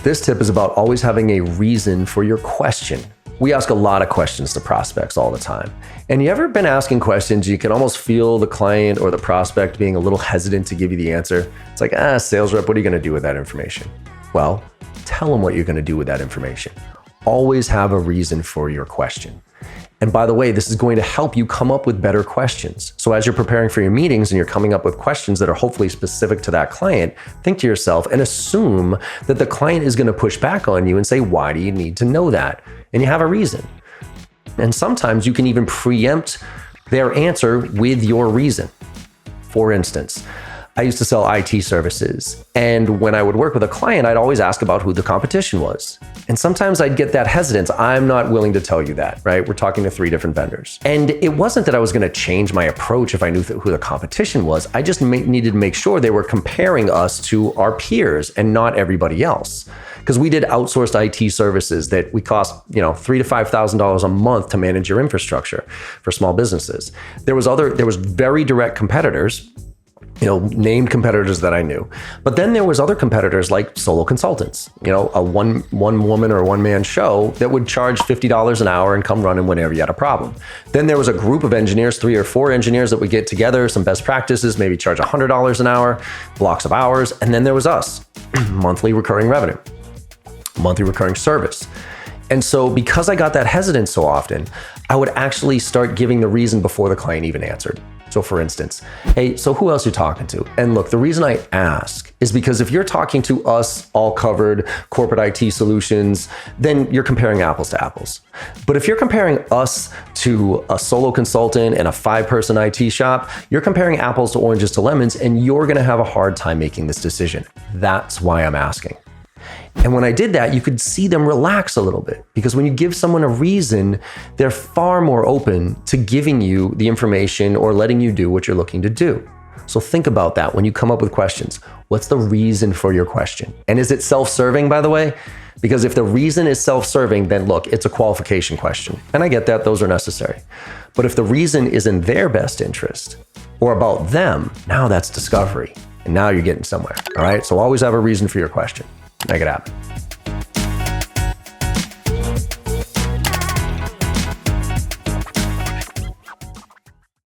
This tip is about always having a reason for your question. We ask a lot of questions to prospects all the time. And you ever been asking questions, you can almost feel the client or the prospect being a little hesitant to give you the answer? It's like, sales rep, what are you going to do with that information? Well, tell them what you're going to do with that information. Always have a reason for your question. And by the way, this is going to help you come up with better questions. So as you're preparing for your meetings and you're coming up with questions that are hopefully specific to that client, think to yourself and assume that the client is going to push back on you and say, why do you need to know that? And you have a reason. And sometimes you can even preempt their answer with your reason. For instance, I used to sell IT services. And when I would work with a client, I'd always ask about who the competition was. And sometimes I'd get that hesitance. I'm not willing to tell you that, right? We're talking to 3 different vendors. And it wasn't that I was going to change my approach if I knew who the competition was. I just needed to make sure they were comparing us to our peers and not everybody else. Because we did outsourced IT services that we cost, $3,000 to $5,000 a month to manage your infrastructure for small businesses. There was very direct competitors, named competitors that I knew. But then there was other competitors like solo consultants, a one woman or one man show that would charge $50 an hour and come running whenever you had a problem. Then there was a group of engineers, 3 or 4 engineers that would get together, some best practices, maybe charge $100 an hour, blocks of hours. And then there was us, monthly recurring revenue, monthly recurring service. And so because I got that hesitance so often, I would actually start giving the reason before the client even answered. So for instance, hey, so who else are you talking to? And look, the reason I ask is because if you're talking to us, all covered corporate IT solutions, then you're comparing apples to apples. But if you're comparing us to a solo consultant and a 5-person IT shop, you're comparing apples to oranges to lemons, and you're going to have a hard time making this decision. That's why I'm asking. And when I did that, you could see them relax a little bit, because when you give someone a reason, they're far more open to giving you the information or letting you do what you're looking to do. So think about that when you come up with questions. What's the reason for your question? And is it self-serving, by the way? Because if the reason is self-serving, then look, it's a qualification question. And I get that, those are necessary. But if the reason is in their best interest or about them, now that's discovery. And now you're getting somewhere, all right? So always have a reason for your question. Make it happen.